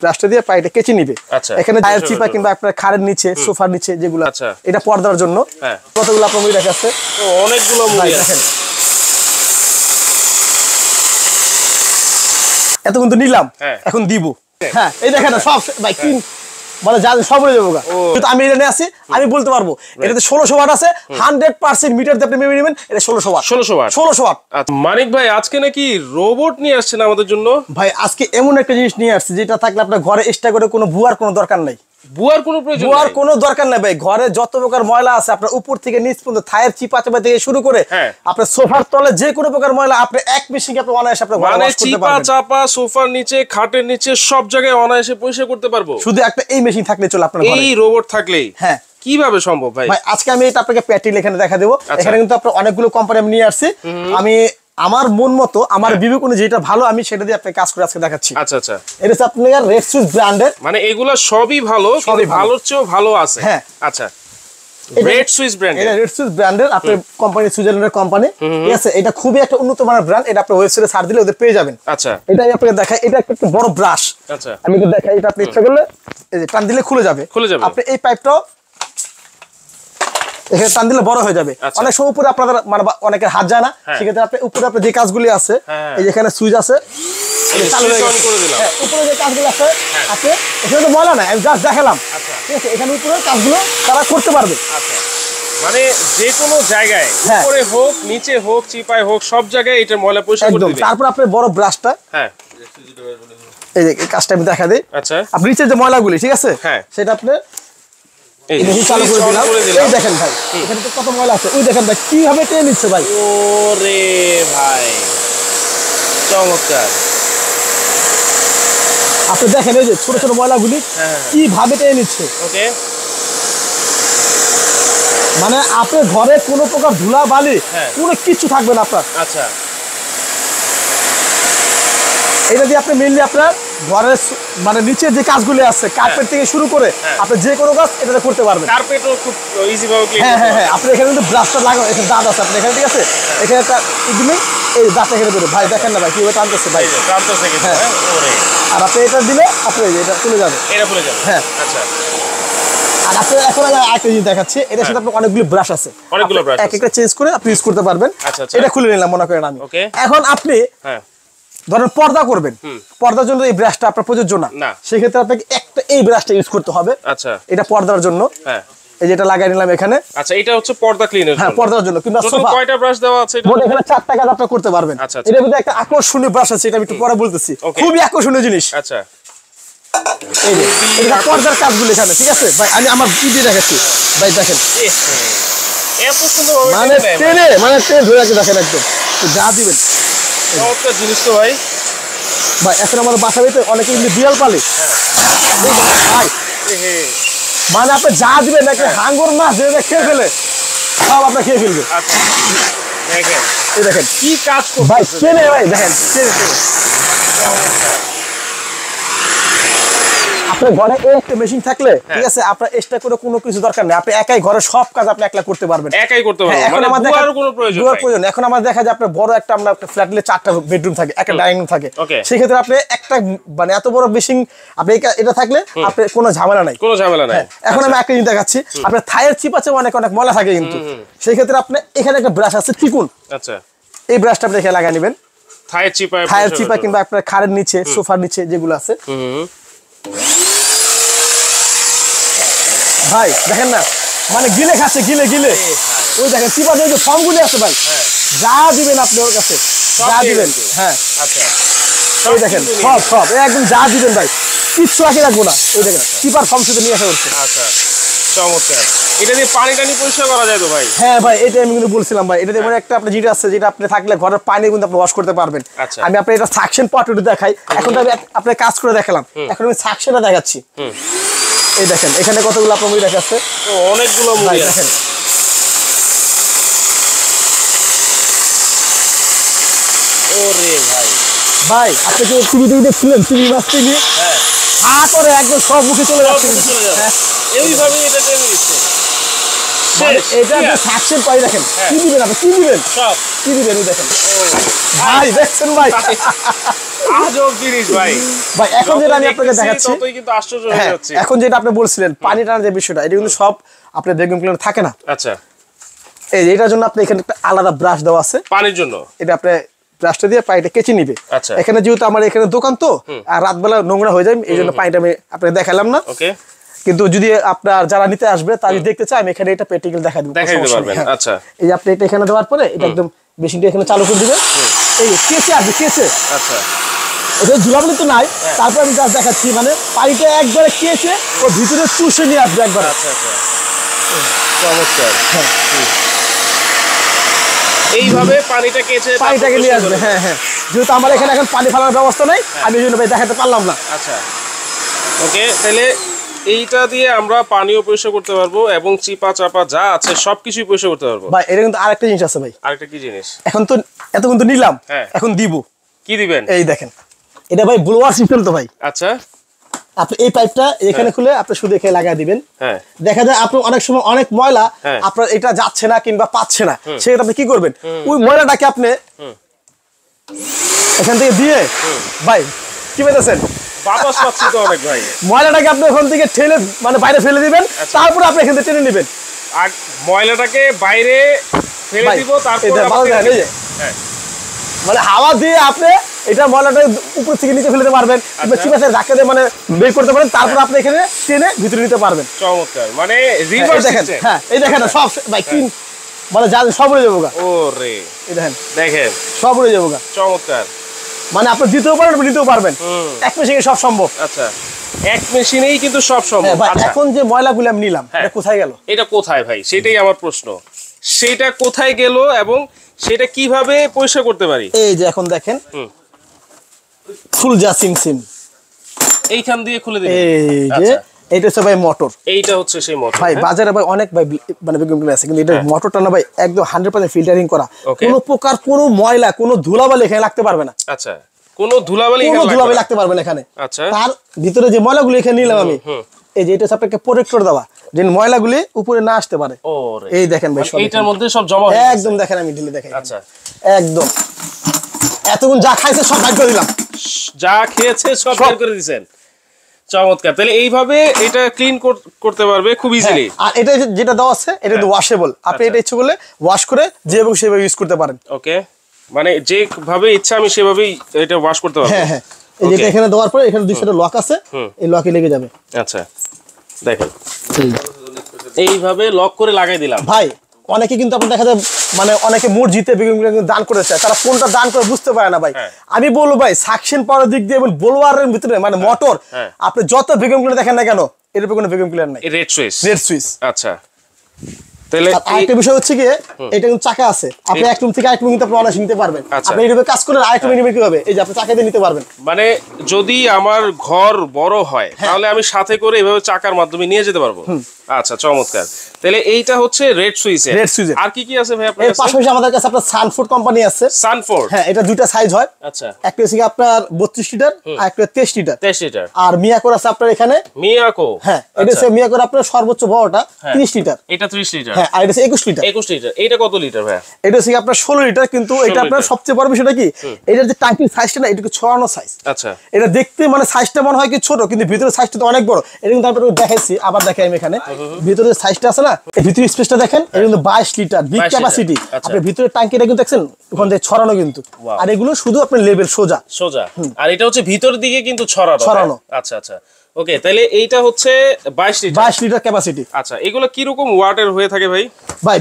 ব্রাশটা দিয়ে পাইটা কেচে নিবে। এখানে টায়ার চিপা কিংবা আপনার খাড়ের নিচে সোফার নিচে যেগুলো এটা পর্দার জন্য কতগুলো আপনার মুড়ি রাখা আছে, অনেকগুলো মুড়ি দেখেন। এত কিন্তু নিলাম, এখন দিব। হ্যাঁ এই দেখেন সব ভাই কি মানে যা সব হয়ে যাবো। কিন্তু আমি এটা নিয়ে আসি, আমি বলতে পারবো এটাতে 1600 ওয়াট আছে, 100% মিটার দিয়ে আপনি মেপে নেবেন। এটা 1600 ওয়াট। 1600 ওয়াট। মানিক ভাই আজকে নাকি রোবট নিয়ে আসছেন আমাদের জন্য। ভাই আজকে এমন একটা জিনিস নিয়ে আসছে যেটা থাকলে আপনার ঘরে এক্সট্রা করে কোনো বুয়ার কোনো দরকার নাই। বুয়ার কোনো প্রয়োজন নাই, বুয়ার কোনো দরকার নাই ভাই। ঘরে যত প্রকার ময়লা আছে আপনার উপর থেকে নিচ পর্যন্ত থায়ের চিপা চাপা থেকে শুরু করে আপনার সোফার তলে যে কোনো প্রকার ময়লা আপনি এক মেশিনে আপনি অনায়াসে আপনার ঘরে ওয়াশ করতে পারবেন। চিপা চাপা সোফার নিচে খাটের নিচে সব জায়গায় অনায়াসে পরিষ্কার করতে পারবো শুধু একটা এই মেশিন থাকলে চলে আপনার ঘরে। এই রোবট থাকলেই হ্যাঁ কিভাবে সম্ভব ভাই? ভাই আজকে আমি এটা আপনাকে প্যাটিল এখানে দেখা দেবো। এখানে কিন্তু আপনার অনেকগুলো কোম্পানি আমি নিয়ে আসছি। আমি আমার মন মতো আমার বিবেচনা যেটা ভালো আমি সেটা দিয়ে আপনাকে কাজ করে আজকে দেখাচ্ছি। আচ্ছা আচ্ছা, এটা হচ্ছে আপনার রেড সুইস ব্র্যান্ডের, মানে এগুলা সবই ভালো, সবই ভালোর চেয়েও ভালো আছে। হ্যাঁ আচ্ছা, রেড সুইস ব্র্যান্ড, এটা রেড সুইস ব্র্যান্ডের আপনার কোম্পানি, সুইজারল্যান্ডের কোম্পানি, ঠিক আছে। এটা খুবই একটা উন্নত মানের ব্র্যান্ড। এটা আপনি ওয়েবসাইটে সার্চ দিলে ওদের পেয়ে যাবেন। আচ্ছা, এটাই আপনাকে দেখাই। এটা একটা বড় ব্রাশ। আচ্ছা, আমি এটা দেখাই। এটা আপনি ইচ্ছা করলে এই যে টান দিলে খুলে যাবে। আপনি এই পাইপটাও এখানে টান দিলে বড় হয়ে যাবে। অনেক সময় উপরে আপনাদের মানে অনেকের হাত যায় না, সেক্ষেত্রে আপনি উপরে আপনার যে কাজগুলি আছে এই যেখানে সুইচ আছে উপরে যে কাজগুলো আছে আপনি এখানে তো ময়লা নাই, আমি জাস্ট দেখালাম, ঠিক আছে। এখানে উপরে কাজগুলো তারা করতে পারবে। মানে যে কোনো জায়গায় উপরে হোক নিচে হোক চিপায় হোক সব জায়গায় এটা ময়লা পরিষ্কার করে দিবে। তারপর আপনি বড় ব্রাশটা এই যে কাজটা আমি দেখা দিই। আচ্ছা, আপনি নিচে যে ময়লাগুলি ঠিক আছে সেটা আপনি এই চালু করে দিলাম। এই দেখেন ভাই এখানে তো কত ময়লা আছে, ওই দেখেন ভাই কিভাবে টেনে নিচ্ছে ভাই। ওরে ভাই চমৎকার। আপনি দেখেন এই যে ছোট ছোট ময়লাগুলি কিভাবে টেনে নিচ্ছে। ওকে, মানে আপনার ঘরে কোনো প্রকার ধুলা বালি কোনো কিছু থাকবে না আপনার। আচ্ছা, এটা দিয়ে আপনি মেইনলি আপনার ঘরের মানে নিচে যে কাজগুলি আছে কার্পেট থেকে শুরু করে আপনি যে কোনো কাজ এটাতে করতে পারবেন। কার্পেটও খুব ইজি ভাবে ক্লিন। হ্যাঁ আপনি এখানে কিন্তু ব্রাশটা লাগাও, এখানে দাঁত আছে আপনি এখানে, ঠিক আছে। এখানে একটা দিলে এই দাঁতটা এখানে ধরে ভাই দেখেন না ভাই কিভাবে টানতেছে ভাই, টানতেছে কিন্তু। ওরে, আর আপনি এটা দিলে আপনি এটা চলে যাবে, এটা চলে যাবে। হ্যাঁ আচ্ছা, আর আপনি এখন আমি আরেকটা জিনিস দেখাচ্ছি। এটার সাথে আপনার অনেকগুলো ব্রাশ আছে, অনেকগুলো ব্রাশ এক একটা চেঞ্জ করে আপনি ইউজ করতে পারবেন। এটা খুলে নিলাম মনে করেন আমি। এখন আপনি ধরেন পর্দা করবেন, পর্দার জন্য এই ব্রাশটা আপনার প্রযোজ্য না, সেক্ষেত্রে আপনাকে একটা এই ব্রাশটা ইউজ করতে হবে। আচ্ছা, এটা পর্দার জন্য। এই যেটা লাগাই নিলাম এখানে। আচ্ছা, এটা হচ্ছে পর্দা ক্লিনের জন্য। হ্যাঁ পর্দার জন্য। কিন্তু সোফা কয়টা ব্রাশ দেওয়া আছে এটা? মোট এখানে 4টা কাজ আপনি করতে পারবেন। এর মধ্যে একটা আকর্ষণীয় ব্রাশ আছে, এটা আমি একটু পরে বলতেছি। খুবই আকর্ষণীয় জিনিস। আচ্ছা, এই যে এটা পর্দার কাজগুলো এখানে, ঠিক আছে ভাই। আমি আমার ভিডিও দেখাচ্ছি ভাই, দেখেন এত সুন্দর মানে টেনে ধরে রাখতে দেখেন একদম যা দিবেন। চমৎকার জিনিস তো ভাই। ভাই এখন আমাদের বাসা বাড়িতে অনেকে কিন্তু বিড়াল পালে ভাই, মানে আপনি যা দিবেন নাকি হাঙ্গর মাছ যেটা খেয়ে ফেলে সব আপনার খেয়ে ফেলবে। দেখেন এই দেখেন কি কাজ করছে ভাই, টেনে ভাই দেখেন টেনে। আপনার ঘরে একটা মেশিন থাকলে ঠিক আছে, আপনার এক্সট্রা করে কোনো কিছু দরকার নেই। আপনি একাই ঘরে সব কাজ আপনি একলা করতে পারবেন, একাই করতে পারবেন। মানে বুয়ার কোনো প্রয়োজন। এখন আমার দেখা যায় আপনার বড় একটা আমরা ফ্ল্যাটে 4টা বেডরুম থাকে, একটা ডাইনিং রুম থাকে, সেই ক্ষেত্রে আপনি একটা মানে এত বড় মেশিন আপনি এটা থাকলে আপনি কোনো ঝামেলা নাই, কোনো ঝামেলা নাই। এখন আমি একটা জিনিস দেখাচ্ছি। আপনার থায়ের চিপ আছে, অনেক ময়লা থাকে, কিন্তু সেই ক্ষেত্রে আপনি এখানে একটা ব্রাশ আছে ত্রিকোণ। আচ্ছা, এই ব্রাশটা আপনি এখানে লাগিয়ে নেবেন থায়ের চিপা কিংবা আপনার খাড়ের নিচে সোফার নিচে যেগুলো আছে। ভাই দেখেন না মানে গিলে খাচ্ছে, গিলে ওই দেখেন চিপা যে ফর্মগুলি আছে ভাই, যা দিবেন আপনি ওর কাছে যা দিবেন। হ্যাঁ আচ্ছা, ওই দেখেন সব একদম যা দিবেন ভাই, কিচ্ছু আগে রাখবো না। ওই দেখেন চিপার ফর্ম শুধু নিয়ে আসা হচ্ছে। আচ্ছা, চমৎকার। এটা দিয়ে পানি পরিষ্কার করা যায় তো ভাই? হ্যাঁ ভাই, এটা আমি কিন্তু বলছিলাম ভাই, এটা দিয়ে মানে একটা আপনার যেটা আছে, যেটা আপনি থাকলে ঘরের পানি কিন্তু আপনি ওয়াশ করতে পারবেন। আমি আপনার এটা সাকশন পার্টটা দেখাই। এখন তো আমি আপনার কাজ করে দেখালাম, এখন আমি সাকশনটা দেখাচ্ছি। এই দেখেন এখানে কতগুলো আপনার মুড়ি রাখা আছে, অনেকগুলো মুড়ি দেখেন। ওরে ভাই, ভাই আপনি কি টিভি দেখছিলেন? টিভি মাছ টিভি হা করে একদম সব মুখে চলে যাচ্ছে। এইভাবে এটা টেনে দিচ্ছে। এটা যে সাকসেন পাই দেখেন কি দিবেন আপনি কি দিবেন সব কি দিবেন এই দেখেন ভাই দেখছেন ভাই আজব জিনিস ভাই ভাই এখন যেটা আমি আপনাকে দেখাচ্ছি ততই কিন্তু আশ্চর্য হয়ে যাচ্ছে এখন যেটা আপনি বলছিলেন পানি টানার যে বিষয়টা এটা কিন্তু সব আপনার ভ্যাকুয়াম ক্লিনার থাকে না আচ্ছা এই এটার জন্য আপনি এখানে একটা আলাদা ব্রাশ দেওয়া আছে পানির জন্য এটা আপনি ব্রাশটা দিয়ে পানিটা কেচে নিবে আচ্ছা এখানে যেহেতু আমার এখানে দোকান তো আর রাতবেলা নোংরা হয়ে যায় এই জন্য পানিটা আমি আপনাকে দেখালাম না ওকে কিন্তু যদি আপনার যারা নিতে আসবে তারা দেখতে চায় আমি এখানে এটা প্র্যাকটিক্যাল দেখা দিব দেখাইতে পারবেন আচ্ছা এই যে আপনি এটা এখানে দেওয়ার পরে এটা একদম মেশিনটা এখানে চালু করে দিবেন এই কেচে আসবে কেচে আচ্ছা এটা ঝুলাবলি তো নাই তারপর আমি জাস্ট দেখাচ্ছি মানে পানিটা একবারে কেচে ও ভিতরে চুষে নিয়ে আসবে একবার আচ্ছা আচ্ছা চমৎকার এইভাবে পানিটা কেচে পানিটাকে নিয়ে আসবে হ্যাঁ হ্যাঁ যেহেতু আমার এখানে এখন পানি ফেলার ব্যবস্থা নেই আমি এই জন্য ভাই দেখাতে পারলাম না আচ্ছা ওকে তাহলে এইটা দিয়ে আমরা পানিও পরিষ্কার করতে পারবো এবং চিপা চাপা যা আছে সবকিছুই পরিষ্কার করতে পারবো ভাই এটা কিন্তু আরেকটা জিনিস আছে ভাই আরেকটা কি জিনিস এখন তো এত কিন্তু নিলাম হ্যাঁ। এখন দিব কি দিবেন এই দেখেন এটা ভাই ব্লোয়ার সিস্টেম তো ভাই আচ্ছা আপনি এই পাইপটা এখানে খুলে আপনি শুধু এখানে লাগাই দিবেন হ্যাঁ দেখা যায় আপনি অনেক সময় অনেক ময়লা হ্যাঁ। আপনার এটা যাচ্ছে না কিংবা পাচ্ছে না সেটা আপনি কি করবেন ওই ময়লাটাকে আপনি এখান থেকে দিয়ে ভাই কি বলতেছেন বাতাস পাচ্ছি তো অনেক ভাই ময়লাটাকে আপনি ওখান থেকে ঠেলে মানে বাইরে ফেলে দিবেন তারপরে আপনি এখান থেকে টেনে নেবেন আর ময়লাটাকে বাইরে ফেলে ভাই, দিব তারপর এটা ভালো দেখেন, এই যে। হ্যাঁ মানে হাওয়া দিয়ে আপনি এটা ময়লাটা উপর থেকে নিচে ফেলে দিতে পারবেন কিংবা চিপাতে ধাক্কা দিয়ে মানে বের করতে পারেন তারপর আপনি এখানে টেনে ভিতরে নিতে পারবেন চমৎকার মানে এই রিভার্স দেখেন সিস্টেম হ্যাঁ এই দেখেন সব ভাই কি মানে যা সব উড়ে যাবো গা ওরে এই দেখেন দেখেন সব উড়ে যাবো গা চমৎকার মানে আপনি দিতেও পারেন আপনি নিতেও পারবেন এক মেশিনে সব সম্ভব আচ্ছা এক মেশিনেই কিন্তু সব সম্ভব হ্যাঁ, ভাই, আচ্ছা এখন যে ময়লাগুলো আমি নিলাম এটা কোথায় গেল এটা কোথায় ভাই সেটাই আমার প্রশ্ন সেটা কোথায় গেল এবং সেটা কিভাবে পরিষ্কার করতে পারি এই যে এখন দেখেন ফুল যা সিম সিম এইখান দিয়ে খুলে দিবেন এই যে আচ্ছা এটা হচ্ছে ভাই মোটর এইটা হচ্ছে সেই মোটর ভাই বাজারে ভাই অনেক ভাই মানে বিজ্ঞাপন আছে কিন্তু এটা মোটরটা না ভাই একদম 100% ফিল্টারিং করা Okay. কোনো প্রকার কোনো ময়লা কোনো ধুলাবালি এখানে লাগতে পারবে না আচ্ছা কোনো ধুলাবালি কোনো এখানে ধুলাবালি লাগবে না? লাগতে পারবে না এখানে আচ্ছা তার ভিতরে যে ময়লাগুলো এখানে নিলাম আমি এই যে এটা হচ্ছে আপনাকে প্রোটেক্টর দেওয়া যে ময়লাগুলি উপরে না আসতে পারে ওরে এই দেখেন ভাই সব এইটার মধ্যে সব জমা হয়ে গেছে। একদম দেখেন আমি ঢিলে দেখাই আচ্ছা একদম এতক্ষণ যা খাইছে সব বাইর করে দিলাম যা খেয়েছে সব সব। বের করে দিয়েছেন চমৎকার তাহলে এইভাবে এটা ক্লিন করতে পারবে খুব ইজিলি আর এটা যেটা দেওয়া আছে এটা কিন্তু ওয়াশেবল আপনি এটা ইচ্ছে করলে ওয়াশ করে যে এবং সেভাবে ইউজ করতে পারেন ওকে মানে যেভাবে ইচ্ছা আমি সেভাবেই এটা ওয়াশ করতে পারবো হ্যাঁ হ্যাঁ এই যেটা এখানে দেওয়ার পরে এখানে দুই সাইডে লক আছে এই লকে লেগে যাবে আচ্ছা দেখেন এইভাবে লক করে লাগাই দিলাম ভাই অনেকে কিন্তু আপনি দেখা যায় মানে অনেকে মসজিদে বেগুনগুলো কিন্তু দান করে চায় তারা কোনটা দান করে বুঝতে পারে না ভাই আমি বলবো ভাই সাকশন পাওয়ার দিক দিয়ে এবং বোলওয়ারের ভিতরে মানে মোটর আপনি যত বেগুনগুলো দেখেন না কেন এর উপরে কোনো বেগুন ক্লিয়ার নাই রেড সুইচ রেড সুইচ আচ্ছা তাহলে আরেকটা বিষয় হচ্ছে কি এটা কিন্তু চাকা আছে আপনি এক রুম থেকে আরেক রুম কিন্তু আপনি অনায়াসে নিতে পারবেন আচ্ছা। আপনি এইভাবে কাজ করলে আরেক রুমে নিতে হবে এই যে আপনি চাকা দিয়ে নিতে পারবেন মানে যদি আমার ঘর বড় হয় তাহলে আমি সাথে করে এভাবে চাকার মাধ্যমে নিয়ে যেতে পারবো আচ্ছা চমৎকার তাহলে এইটা হচ্ছে রেড সুইচ Red switch এর। আর কি কি আছে ভাই আপনার এর কাছে পাশাপাশি আমাদের কাছে আপনার সানফোর্ড কোম্পানি আছে সানফোর্ড হ্যাঁ এটা দুইটা সাইজ হয় আচ্ছা একটা হচ্ছে কি আপনার 32 লিটার আর একটা 23 লিটার 23 লিটার আর মিয়াকোর আছে আপনার এখানে মিয়াকো হ্যাঁ এটা হচ্ছে মিয়াকোর আপনার সর্বোচ্চ বড়টা 30 লিটার এটা 30 লিটার হ্যাঁ আর এটা হচ্ছে 21 লিটার 21 লিটার এইটা কত লিটার ভাই এটা হচ্ছে কি আপনার 16 লিটার কিন্তু এটা আপনার লিটার। সবচেয়ে বড় বিষয়টা কি এটার যে টাঙ্কির সাইজটা না এটা একটু ছড়ানো সাইজ আচ্ছা এটা দেখতে মানে সাইজটা মনে হয় কি ছোট কিন্তু ভিতরে সাইজটা তো অনেক বড় এটা কিন্তু আপনাকে দেখাইছি আবার দেখাই আমি এখানে ভিতরে সাইজটা আছে না এই ভিতরে স্পেসটা দেখেন এটা কিন্তু 22 লিটার বিগ 22 ক্যাপাসিটি লিটার, আচ্ছা। আপনি ভিতরে টাঙ্কিটা কিন্তু দেখছেন ওখান থেকে ছড়ানো কিন্তু Wow. আর এগুলো শুধু আপনার লেভেল সোজা সোজা আর এটা হচ্ছে ভিতর দিকে কিন্তু ছড়ানো ছড়ানো। হ্যাঁ? আচ্ছা আচ্ছা ওকে তাহলে এইটা হচ্ছে 22 লিটার 22 লিটার ক্যাপাসিটি আচ্ছা এগুলো কি রকম ওয়াটের হয়ে থাকে ভাই ভাই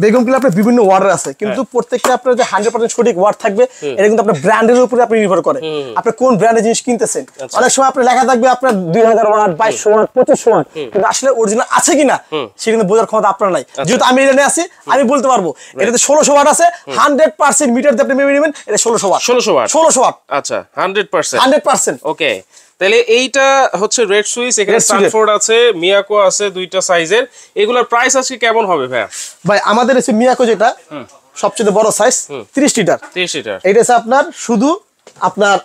বেগম কিলা আপনার বিভিন্ন ওয়ার্ডের আছে কিন্তু প্রত্যেকটা আপনার যে 100% সঠিক ওয়ার্ড থাকবে এটা কিন্তু আপনার ব্র্যান্ডের উপরে আপনি নির্ভর করে আপনি কোন ব্র্যান্ডের জিনিস কিনতেছেন অনেক সময় আপনার লেখা থাকবে আপনার 2000 ওয়াট 2200 ওয়াট 2500 ওয়াট কিন্তু আসলে অরিজিনাল আছে কিনা সে কিন্তু বোঝার ক্ষমতা আপনার নাই যেহেতু আমি এটা নিয়ে আসি আমি বলতে পারবো এটাতে 1600 ওয়াট আছে 100% মিটার দিয়ে আপনি মেপে নেবেন এটা 1600 ওয়াট 1600 ওয়াট 1600 ওয়াট আচ্ছা 100% 100% ওকে তাহলে এইটা হচ্ছে রেড সুইচ এখানে Red switch এর। সানফোর্ড আছে মিয়াকো আছে দুইটা সাইজের এগুলোর প্রাইস আজকে কেমন হবে ভাই ভাই আমাদের এসে মিয়াকো যেটা সবচেয়ে বড় সাইজ 30 লিটার 30 লিটার এটা হচ্ছে আপনার শুধু আপনার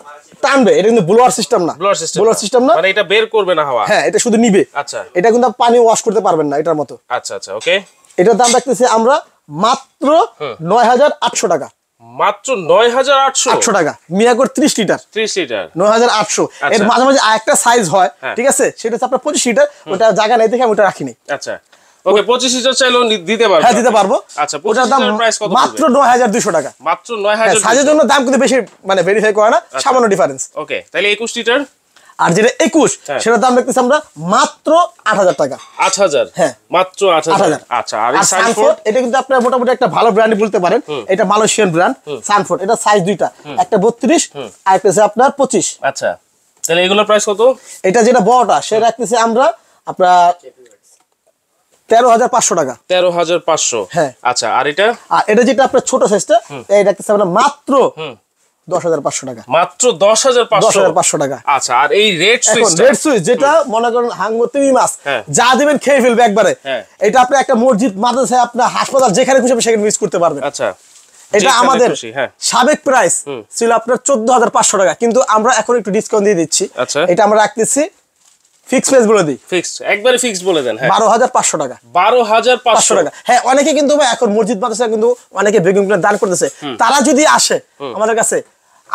টানবে এটা কিন্তু ব্লোয়ার সিস্টেম না ব্লোয়ার সিস্টেম না মানে এটা বের করবে না হাওয়া হ্যাঁ এটা শুধু নিবে আচ্ছা এটা কিন্তু আপনি পানি ওয়াশ করতে পারবেন না এটার মতো আচ্ছা আচ্ছা ওকে এটার দাম রাখতেছি আমরা মাত্র ৯,৮০০ টাকা। মাত্র ৯,৮০০ টাকা। মিয়াকোর 30 লিটার 30 লিটার ৯,৮০০। এর আচ্ছা। মাঝে মাঝে আরেকটা সাইজ হয়, ঠিক আছে, সেটা হচ্ছে আপনার 25 লিটার। ওটা জায়গা নাই দেখে আমি ওটা রাখিনি। আচ্ছা ওকে 25 লিটার চাইলেও দিতে পারবো? হ্যাঁ দিতে পারবো। আচ্ছা ওটার 25 দাম লিটার প্রাইস কত মাত্র ৯,২০০ টাকা। মাত্র ৯,২০০। সাইজের জন্য দাম কিন্তু বেশি মানে ভেরিফাই করে না, সামান্য ডিফারেন্স। ওকে তাহলে 21 লিটার আর যেটা 21 সেটার দাম রাখতেছি আমরা মাত্র ৮,০০০ টাকা। ৮,০০০? হ্যাঁ মাত্র ৮,০০০। আচ্ছা আর এই সানফোর্ড এটা কিন্তু আপনারা মোটামুটি একটা ভালো ব্র্যান্ড বলতে পারেন। এটা মালয়েশিয়ান ব্র্যান্ড সানফোর্ড। এটা সাইজ দুইটা, একটা 32 আর একটা হচ্ছে আপনার 25। আচ্ছা তাহলে এগুলোর প্রাইস কত? এটা যেটা বড়টা সেটা রাখতেছি আমরা আপনার ১৩,৫০০ টাকা। ১৩,৫০০। হ্যাঁ। আচ্ছা আর এটা? আর এটা যেটা আপনার ছোট সাইজটা এই রাখতেছি আমরা মাত্র ১০,৫০০ টাকা। মাত্র ১০,৫০০ টাকা। আচ্ছা আর এই রেড সুইচ? রেড সুইচ যেটা মনে করেন হাঙ্গো 3 মাস যা দিবেন খেয়ে ফেলবে একবারে। এটা আপনি একটা মসজিদ, মাদ্রাসায়, আপনার হাসপাতাল যেখানে খুশি সেখানে ইউজ করতে পারবেন। আচ্ছা এটা আমাদের সাবেক প্রাইস ছিল আপনার ১৪,৫০০ টাকা, কিন্তু আমরা এখন একটু ডিসকাউন্ট দিয়ে দিচ্ছি। আচ্ছা এটা আমরা রাখতেছি ফিক্স প্রাইস বলে দিই। ফিক্স একবারে ফিক্স বলে দেন। হ্যাঁ ১২,৫০০ টাকা। ১২,৫০০ টাকা। হ্যাঁ অনেকে কিন্তু এখন মসজিদ মাদ্রাসা কিন্তু অনেকে বেগুন দান করতেছে। তারা যদি আসে আমাদের কাছে,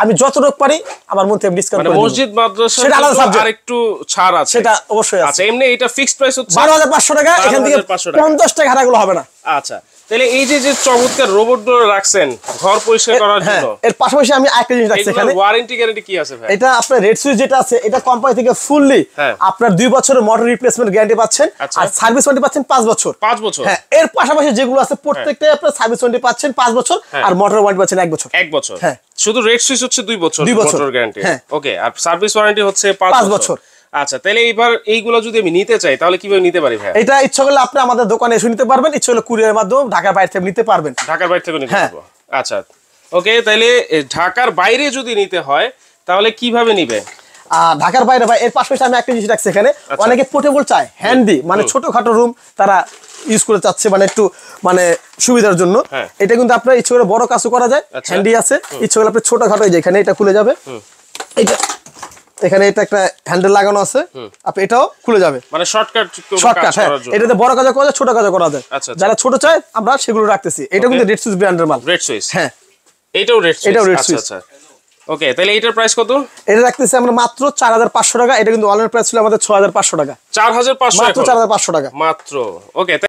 আমি যতটুকু পারি আমার মন থেকে ডিসকাউন্ট করে দেব। মসজিদ মাদ্রাসা সেটা আলাদা সাবজেক্ট, আর একটু ছাড় আছে, সেটা অবশ্যই আছে। আচ্ছা এমনি এটা ফিক্সড প্রাইস হচ্ছে ১২,৫০০ টাকা। এখান থেকে ৫০ টাকা হারাগুলো হবে না। আচ্ছা তাহলে এই যে চমৎকার রোবটগুলো রাখছেন ঘর পরিষ্কার করার জন্য, এর পাশাপাশি আমি আরেকটা জিনিস রাখছি এখানে। ওয়ারেন্টি গ্যারান্টি কি আছে ভাই? এটা আপনার রেড সুইচ যেটা আছে এটা কোম্পানি থেকে ফুললি আপনার 2 বছরের মোটর রিপ্লেসমেন্ট গ্যারান্টি পাচ্ছেন। আর সার্ভিস ওয়ারেন্টি পাচ্ছেন 5 বছর। 5 বছর? হ্যাঁ এর পাশাপাশি যেগুলো আছে প্রত্যেকটাই আপনার সার্ভিস ওয়ারেন্টি পাচ্ছেন 5 বছর আর মোটর ওয়ারেন্টি পাচ্ছেন 1 বছর। 1 বছর? হ্যাঁ শুধু রেড সুইচ হচ্ছে 2 বছর 2 বছর মোটর গ্যারান্টি। হ্যাঁ ওকে আর সার্ভিস ওয়ারেন্টি হচ্ছে 5 বছর। আচ্ছা তাহলে এইবার এইগুলো যদি আমি নিতে চাই তাহলে কিভাবে নিতে পারি ভাই? এটা ইচ্ছা করলে আপনি আমাদের দোকানে এসে নিতে পারবেন, ইচ্ছা হলে কুরিয়ারের মাধ্যমে ঢাকার বাইরে থেকে নিতে পারবেন। ঢাকার বাইরে থেকে নিতে পারবো? আচ্ছা ওকে তাহলে ঢাকার বাইরে যদি নিতে হয় তাহলে কিভাবে নিবে? ঢাকার বাইরে ভাই এর পাশাপাশি আমি একটা জিনিস রাখছি এখানে। অনেকে পোর্টেবল চায়, হ্যান্ডি, মানে ছোটখাটো রুম তারা ইউজ করে চাচ্ছে, মানে একটু মানে সুবিধার জন্য। এটা কিন্তু আপনার ইচ্ছা করে বড় কাজও করা যায়, হ্যান্ডি আছে। ইচ্ছা করলে আপনি ছোটখাটো যেখানে এটা খুলে যাবে, এটা এখানে এটা একটা হ্যান্ডেল লাগানো আছে, আপনি এটাও খুলে যাবে, মানে শর্টকাট। হ্যাঁ এটাতে বড় কাজ করা যায়, ছোট কাজ করা যায়। যারা ছোট চায় আমরা সেগুলো রাখতেছি। এটা কিন্তু রেড সুইচ ব্র্যান্ডের মাল। Red switch? হ্যাঁ এটাও রেড সুইচ? এটাও রেড সুইচ। আচ্ছা ওকে তাহলে এটার প্রাইস কত? এটা রাখতেছি আমরা মাত্র ৪,৫০০ টাকা। এটা কিন্তু অনলাইন প্রাইস ছিল আমাদের ৬,৫০০ টাকা। ৪,৫০০? মাত্র ৪,৫০০ টাকা মাত্র। ওকে